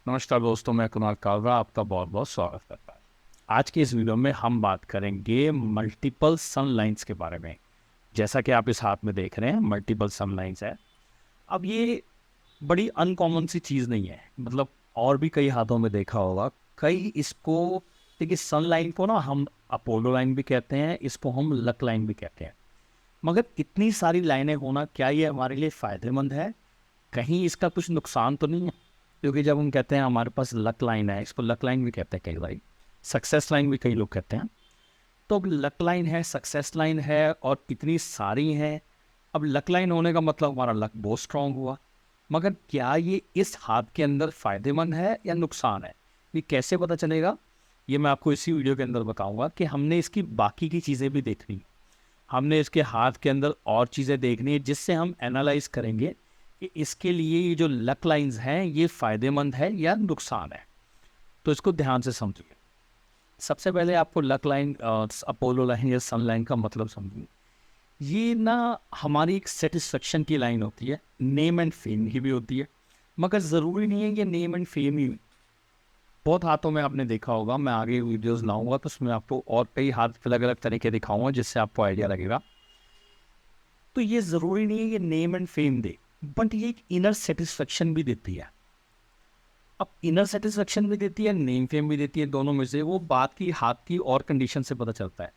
नमस्कार दोस्तों, मैं कुणाल कालरा आपका बहुत बहुत स्वागत करता हूँ। आज की इस वीडियो में हम बात करेंगे मल्टीपल सन लाइन्स के बारे में। जैसा कि आप इस हाथ में देख रहे हैं, मल्टीपल सन लाइन्स है। अब ये बड़ी अनकॉमन सी चीज़ नहीं है, मतलब और भी कई हाथों में देखा होगा। कई इसको देखिए, सन लाइन को ना हम अपोलो लाइन भी कहते हैं, इसको हम लक लाइन भी कहते हैं। मगर इतनी सारी लाइनें होना, क्या ये हमारे लिए फ़ायदेमंद है? कहीं इसका कुछ नुकसान तो नहीं है? क्योंकि जब हम कहते हैं हमारे पास लक लाइन है, इसको लक लाइन भी कहते हैं कई बार, सक्सेस लाइन भी कई लोग कहते हैं। तो अब लक लाइन है, सक्सेस लाइन है और कितनी सारी हैं। अब लक लाइन होने का मतलब हमारा लक बहुत स्ट्रांग हुआ। मगर क्या ये इस हाथ के अंदर फ़ायदेमंद है या नुकसान है? ये कैसे पता चलेगा? ये मैं आपको इसी वीडियो के अंदर बताऊंगा कि हमने इसकी बाकी की चीज़ें भी देखनी, हमने इसके हाथ के अंदर और चीज़ें देखनी है, जिससे हम एनालाइज करेंगे कि इसके लिए ये जो लक लाइंस हैं ये फ़ायदेमंद है या नुकसान है। तो इसको ध्यान से समझिए। सबसे पहले आपको लक लाइन, अपोलो लाइन या सन लाइन का मतलब समझिए। ये ना हमारी एक सेटिस्फेक्शन की लाइन होती है, नेम एंड फेम की भी होती है। मगर ज़रूरी नहीं है कि नेम एंड फेम ही। बहुत हाथों में आपने देखा होगा, मैं आगे वीडियोस लाऊंगा तो उसमें आपको और कई हाथ अलग अलग तरीके दिखाऊंगा, जिससे आपको आइडिया लगेगा। तो ये ज़रूरी नहीं है कि name and fame they, but ये एक इनर सेटिस्फेक्शन भी देती है। अब इनर सेटिस्फेक्शन भी देती है, नेम फेम भी देती है। दोनों में से वो बात की हाथ की और कंडीशन से पता चलता है।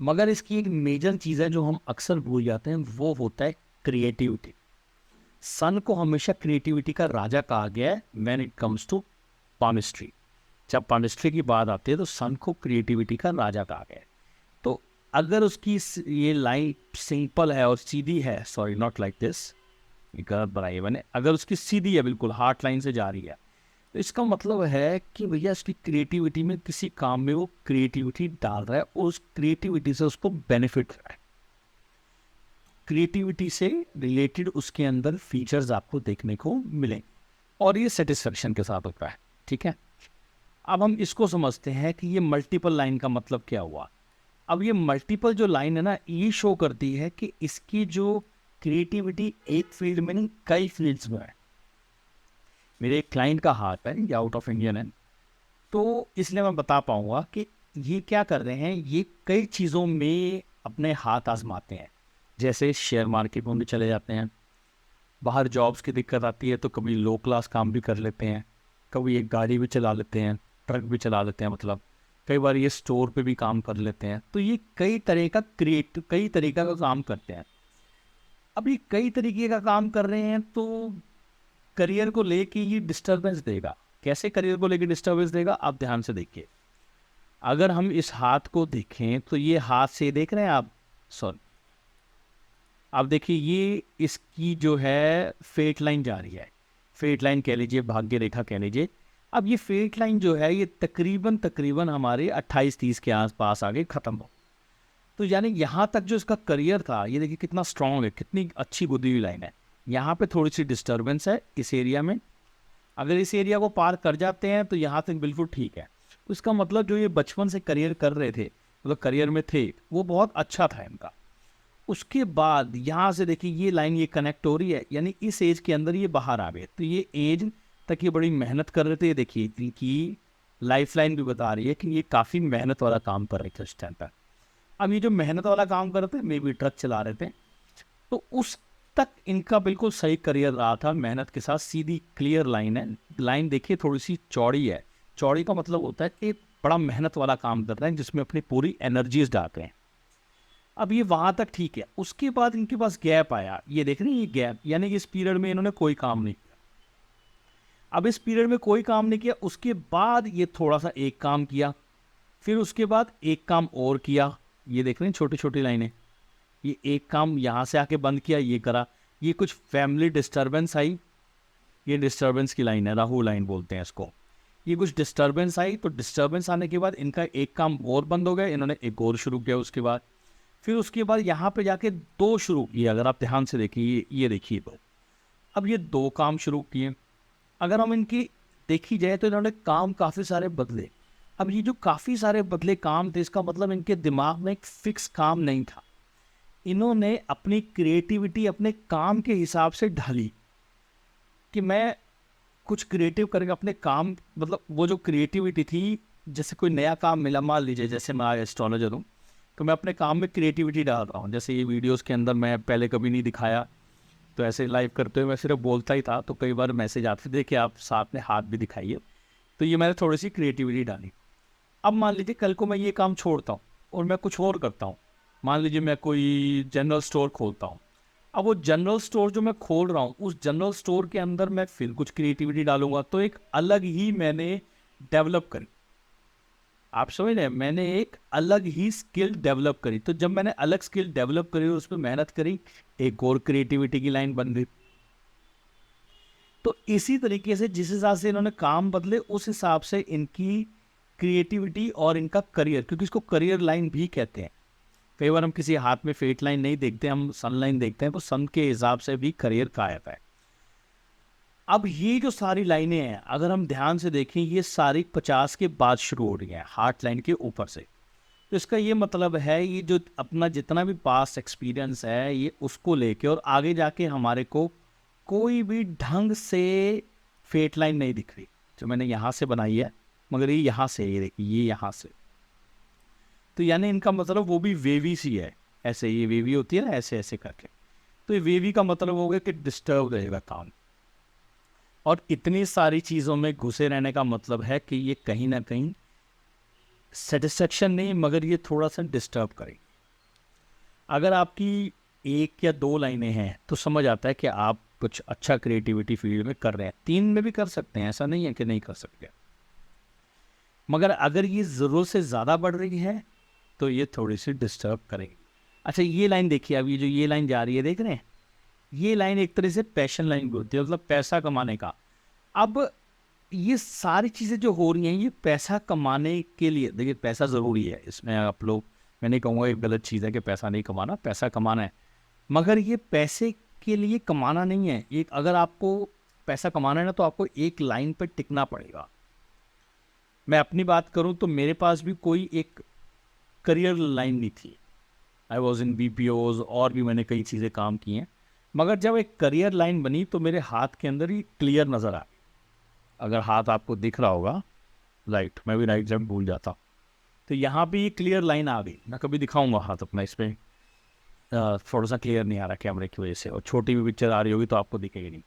मगर इसकी एक मेजर चीज़ है जो हम अक्सर भूल जाते हैं, वो होता है क्रिएटिविटी। सन को हमेशा क्रिएटिविटी का राजा कहा गया है when it comes to palmistry. जब पामिस्ट्री की बात आती है तो सन को क्रिएटिविटी का राजा कहा गया है। तो अगर उसकी ये लाइन सिंपल है और सीधी है, सॉरी नॉट लाइक दिस, गलत बनाई है मैंने, अगर उसकी सीधी है, बिल्कुल हार्ट लाइन से जा रही है, तो इसका मतलब है कि भैया उसकी क्रिएटिविटी में, किसी काम में वो क्रिएटिविटी डाल रहा है और उस क्रिएटिविटी से उसको बेनिफिट रहा है। क्रिएटिविटी से रिलेटेड उसके अंदर फीचर्स आपको देखने को मिलेंगे और ये सेटिस्फेक्शन के साथ होता है। ठीक है, अब हम इसको समझते हैं कि ये मल्टीपल लाइन का मतलब क्या हुआ। अब ये मल्टीपल जो लाइन है ना, ये शो करती है कि इसकी जो क्रिएटिविटी एक फील्ड में नहीं, कई फील्ड्स में है। मेरे एक क्लाइंट का हाथ है, ये आउट ऑफ इंडियन है, तो इसलिए मैं बता पाऊंगा कि ये क्या कर रहे हैं। ये कई चीज़ों में अपने हाथ आजमाते हैं। जैसे शेयर मार्केट में भी चले जाते हैं, बाहर जॉब्स की दिक्कत आती है तो कभी लो क्लास काम भी कर लेते हैं, कभी एक गाड़ी भी चला लेते हैं, ट्रक भी चला लेते हैं, मतलब कई बार ये स्टोर पे भी काम कर लेते हैं। तो ये कई तरीका का काम करते हैं। अब ये कई तरीके का काम कर रहे हैं तो करियर को लेके ये डिस्टरबेंस देगा। कैसे करियर को लेके डिस्टरबेंस देगा, आप ध्यान से देखिए। अगर हम इस हाथ को देखें तो ये हाथ से देख रहे हैं आप, सॉरी, आप देखिए ये इसकी जो है फेट लाइन जा रही है। फेट लाइन कह लीजिए, भाग्य रेखा कह लीजिए। अब ये फेट लाइन जो है ये तकरीबन तकरीबन हमारे 28-30 के आसपास आगे ख़त्म हो। तो यानी यहाँ तक जो इसका करियर था, ये देखिए कितना स्ट्रांग है, कितनी अच्छी बुद्धि हुई लाइन है। यहाँ पे थोड़ी सी डिस्टर्बेंस है इस एरिया में। अगर इस एरिया को पार कर जाते हैं तो यहाँ तक बिल्कुल ठीक है। तो इसका मतलब जो ये बचपन से करियर कर रहे थे, मतलब करियर में थे, वो बहुत अच्छा था इनका। उसके बाद यहाँ से देखिए ये लाइन ये कनेक्ट हो रही है, यानी इस एज के अंदर ये बाहर आ गए। तो ये एज तक ये बड़ी मेहनत कर रहे थे। देखिए इनकी लाइफ लाइन भी बता रही है कि ये काफ़ी मेहनत वाला काम कर रहे थे उस टाइम पर। अब ये जो मेहनत वाला काम कर रहे थे, मे बी ट्रक चला रहे थे, तो उस तक इनका बिल्कुल सही करियर रहा था। मेहनत के साथ सीधी क्लियर लाइन है। लाइन देखिए थोड़ी सी चौड़ी है। चौड़ी का मतलब होता है कि बड़ा मेहनत वाला काम कर रहे हैं, जिसमें अपनी पूरी एनर्जीज डालते हैं। अब ये वहाँ तक ठीक है। उसके बाद इनके पास गैप आया, ये देख रहे हैं ये गैप, यानी कि इस पीरियड में इन्होंने कोई काम नहीं किया। अब इस पीरियड में कोई काम नहीं किया, उसके बाद ये थोड़ा सा एक काम किया, फिर उसके बाद एक काम और किया। ये देख रहे हैं छोटी छोटी लाइनें, ये एक काम यहाँ से आके बंद किया, ये करा। ये कुछ फैमिली डिस्टर्बेंस आई, ये डिस्टर्बेंस की लाइन है, राहु लाइन बोलते हैं इसको। ये कुछ डिस्टर्बेंस आई, तो डिस्टर्बेंस आने के बाद इनका एक काम और बंद हो गया, इन्होंने एक और शुरू किया उसके बाद। फिर उसके बाद यहाँ पे जाके दो शुरू किए। अगर आप ध्यान से देखिए, ये देखिए दो। अब ये दो काम शुरू किए। अगर हम इनकी देखी जाए तो इन्होंने काम काफ़ी सारे बदले। अब ये जो काफ़ी सारे बदले काम थे, इसका मतलब इनके दिमाग में एक फिक्स काम नहीं था। इन्होंने अपनी क्रिएटिविटी अपने काम के हिसाब से ढाली कि मैं कुछ क्रिएटिव करके अपने काम, मतलब वो जो क्रिएटिविटी थी, जैसे कोई नया काम मिला, मान लीजिए जैसे मैं एस्ट्रोलॉजर हूँ, तो मैं अपने काम में क्रिएटिविटी डाल रहा हूँ। जैसे ये वीडियोस के अंदर मैं पहले कभी नहीं दिखाया, तो ऐसे लाइव करते हुए मैं सिर्फ बोलता ही था, तो कई बार मैसेज आते थे कि आप साथ में हाथ भी दिखाइए, तो ये मैंने थोड़ी सी क्रिएटिविटी डाली। अब मान लीजिए कल को मैं ये काम छोड़ता हूँ और मैं कुछ और करता हूँ, मान लीजिए मैं कोई जनरल स्टोर खोलता हूँ। अब वो जनरल स्टोर जो मैं खोल रहा हूँ, उस जनरल स्टोर के अंदर मैं फिर कुछ क्रिएटिविटी डालूंगा, तो एक अलग ही मैंने डेवलप करी। आप समझ रहे हैं, मैंने एक अलग ही स्किल डेवलप करी। तो जब मैंने अलग स्किल डेवलप करी और उस पर मेहनत करी, एक और क्रिएटिविटी की लाइन बन गई। तो इसी तरीके से जिस हिसाब से इन्होंने काम बदले, उस हिसाब से इनकी क्रिएटिविटी और इनका करियर, क्योंकि इसको करियर लाइन भी कहते हैं। कई बार हम किसी हाथ में फेट लाइन नहीं देखते, हम सन लाइन देखते हैं, तो सन के हिसाब से भी करियर कहा जाता है। अब ये जो सारी लाइनें हैं, अगर हम ध्यान से देखें, ये सारी 50 के बाद शुरू हो रही हैं, हार्ट लाइन के ऊपर से। तो इसका ये मतलब है, ये जो अपना जितना भी पास्ट एक्सपीरियंस है, ये उसको लेके और आगे जाके हमारे को कोई भी ढंग से फेट लाइन नहीं दिख रही। जो मैंने यहाँ से बनाई है, मगर ये यहाँ से, ये देखिए ये यहाँ से, तो यानी इनका मतलब वो भी वेवी सी है, ऐसे ये वेवी होती है ना, ऐसे ऐसे करके। तो ये वेवी का मतलब हो गया कि डिस्टर्ब रहेगा काम। और इतनी सारी चीज़ों में घुसे रहने का मतलब है कि ये कहीं ना कहीं सेटिस्फेक्शन नहीं, मगर ये थोड़ा सा डिस्टर्ब करे। अगर आपकी एक या दो लाइनें हैं तो समझ आता है कि आप कुछ अच्छा क्रिएटिविटी फील्ड में कर रहे हैं। 3 में भी कर सकते हैं, ऐसा नहीं है कि नहीं कर सकते, मगर अगर ये ज़रूरत से ज़्यादा बढ़ रही है तो ये थोड़ी सी डिस्टर्ब करेगी। अच्छा, ये लाइन देखिए, अब ये जो ये लाइन जा रही है, देख रहे हैं, ये लाइन एक तरह से पैशन लाइन भी होती है, मतलब पैसा कमाने का। अब ये सारी चीज़ें जो हो रही हैं, ये पैसा कमाने के लिए, देखिए पैसा ज़रूरी है इसमें, आप लोग, मैं नहीं कहूँगा एक गलत चीज़ है कि पैसा नहीं कमाना, पैसा कमाना है, मगर ये पैसे के लिए कमाना नहीं है। एक, अगर आपको पैसा कमाना है ना, तो आपको एक लाइन पर टिकना पड़ेगा। मैं अपनी बात करूं तो मेरे पास भी कोई एक करियर लाइन नहीं थी। आई वॉज इन BPOs, और भी मैंने कई चीज़ें काम की हैं, मगर जब एक करियर लाइन बनी तो मेरे हाथ के अंदर ही क्लियर नज़र आ। अगर हाथ आपको दिख रहा होगा, राइट, मैं भी राइट जब भूल जाता हूँ, तो यहाँ पे ये क्लियर लाइन आ गई। मैं कभी दिखाऊंगा हाथ अपना, इस पर थोड़ा सा क्लियर नहीं आ रहा कैमरे की वजह से, और छोटी भी पिक्चर आ रही होगी तो आपको दिखेगी नहीं।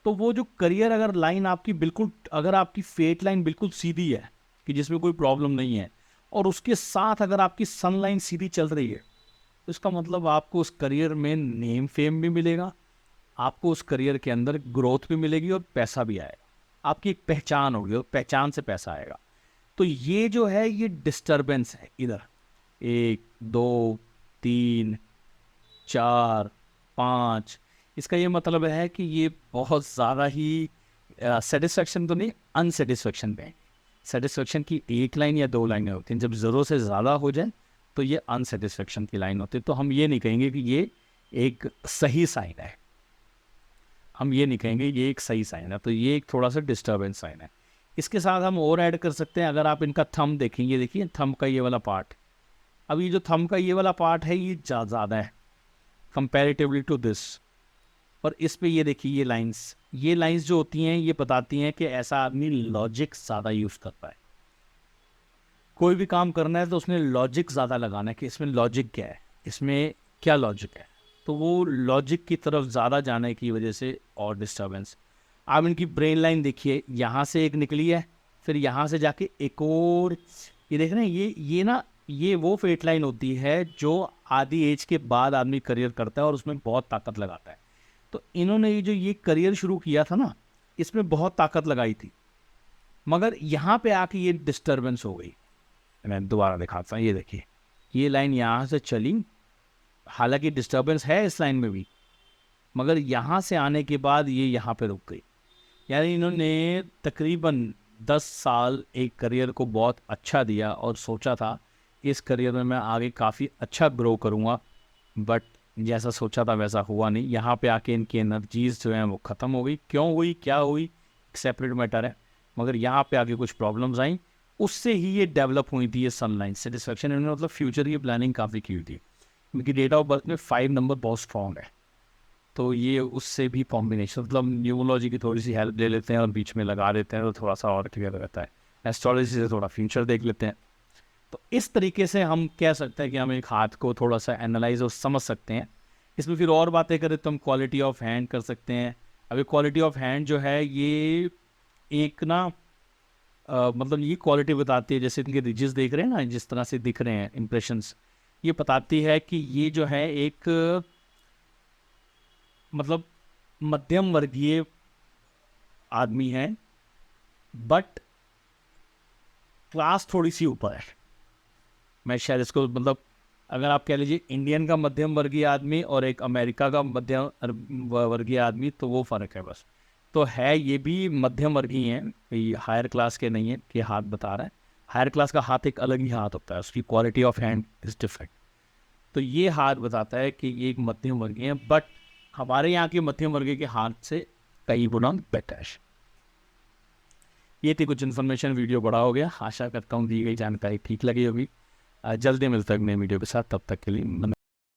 तो वो जो करियर अगर लाइन आपकी बिल्कुल, अगर आपकी फेट लाइन बिल्कुल सीधी है कि जिसमें कोई प्रॉब्लम नहीं है, और उसके साथ अगर आपकी सन लाइन सीधी चल रही है, तो इसका मतलब आपको उस करियर में नेम फेम भी मिलेगा, आपको उस करियर के अंदर ग्रोथ भी मिलेगी और पैसा भी आएगा। आपकी एक पहचान होगी और पहचान से पैसा आएगा। तो ये जो है, ये डिस्टर्बेंस है इधर, 1 2 3 4 5, इसका ये मतलब है कि ये बहुत ज़्यादा ही सेटिस्फेक्शन तो नहीं, अनसेटिस्फेक्शन पे है। सेटिस्फेक्शन की एक लाइन या 2 लाइनें होती हैं, जब ज़रूरत से ज़्यादा हो जाए तो ये अनसेटिस्फेक्शन की लाइन होती है। तो हम ये नहीं कहेंगे कि ये एक सही साइन है, हम ये नहीं कहेंगे ये एक सही साइन है, तो ये एक थोड़ा सा डिस्टर्बेंस साइन है। इसके साथ हम और ऐड कर सकते हैं, अगर आप इनका थंब देखेंगे, देखिए थंब का ये वाला पार्ट, अब ये जो थंब का ये वाला पार्ट है, ये ज़्यादा है कंपैरेटिवली टू दिस। और इस पे ये देखिए, ये लाइंस जो होती हैं, ये बताती हैं कि ऐसा आदमी लॉजिक ज़्यादा यूज़ करता है। कोई भी काम करना है तो उसमें लॉजिक ज़्यादा लगाना है कि इसमें लॉजिक क्या है, इसमें क्या लॉजिक है, तो वो लॉजिक की तरफ ज़्यादा जाने की वजह से और डिस्टर्बेंस। आप इनकी ब्रेन लाइन देखिए, यहाँ से एक निकली है, फिर यहाँ से जाके एक और, ये देख रहे हैं, ये ना, ये वो फेट लाइन होती है जो आधी एज के बाद आदमी करियर करता है और उसमें बहुत ताकत लगाता है। तो इन्होंने ये जो ये करियर शुरू किया था ना, इसमें बहुत ताकत लगाई थी, मगर यहाँ पे आके ये डिस्टर्बेंस हो गई। मैं दोबारा दिखाता हूँ, ये देखिए, ये लाइन यहाँ से चली, हालांकि डिस्टर्बेंस है इस लाइन में भी, मगर यहाँ से आने के बाद ये यहाँ पे रुक गई। यानी इन्होंने तकरीबन 10 साल एक करियर को बहुत अच्छा दिया और सोचा था इस करियर में मैं आगे काफ़ी अच्छा ग्रो करूँगा, बट जैसा सोचा था वैसा हुआ नहीं। यहाँ पे आके इनकी एनर्जीज जो हैं वो ख़त्म हो गई। क्यों हुई, क्या हुई, एक सेपरेट मैटर है, मगर यहाँ पे आके कुछ प्रॉब्लम्स आई, उससे ही ये डेवलप हुई थी ये सनलाइन सेटिस्फेक्शन। इन्होंने मतलब फ्यूचर की प्लानिंग काफ़ी की हुई थी। उनकी डेट ऑफ बर्थ में 5 नंबर बहुत स्ट्रॉन्ग है, तो ये उससे भी कॉम्बिनेशन, मतलब न्यूमोलॉजी की थोड़ी सी हेल्प ले लेते हैं और बीच में लगा देते हैं, तो थोड़ा सा और क्लियर रहता है। एस्ट्रोलॉजी से थोड़ा फ्यूचर देख लेते हैं। तो इस तरीके से हम कह सकते हैं कि हम एक हाथ को थोड़ा सा एनालाइज और समझ सकते हैं। इसमें फिर और बातें करें तो हम क्वालिटी ऑफ हैंड कर सकते हैं। अभी क्वालिटी ऑफ हैंड जो है ये एक ना मतलब ये क्वालिटी बताती है, जैसे इनके रिजेस देख रहे हैं ना, जिस तरह से दिख रहे हैं इंप्रेशंस, ये बताती है कि ये जो है एक मतलब मध्यम वर्गीय आदमी है, बट क्लास थोड़ी सी ऊपर है। मैं शायद इसको मतलब अगर आप कह लीजिए इंडियन का मध्यम वर्गीय आदमी और एक अमेरिका का मध्यम वर्गीय आदमी, तो वो फ़र्क है बस। तो है ये भी मध्यम वर्गीय हैं, ये हायर क्लास के नहीं है कि हाथ बता रहा है। हायर क्लास का हाथ एक अलग ही हाथ होता है, उसकी quality of hand is different. तो ये हाथ बताता है कि ये एक मध्यम वर्गीय है, बट हमारे यहाँ के मध्यम वर्गीय के हाथ से कई गुना बेटर है। ये थी कुछ इन्फॉर्मेशन, वीडियो बड़ा हो गया, आशा करता हूँ दी गई जानकारी ठीक लगी होगी। जल्दी मिलता है नए वीडियो के साथ, तब तक के लिए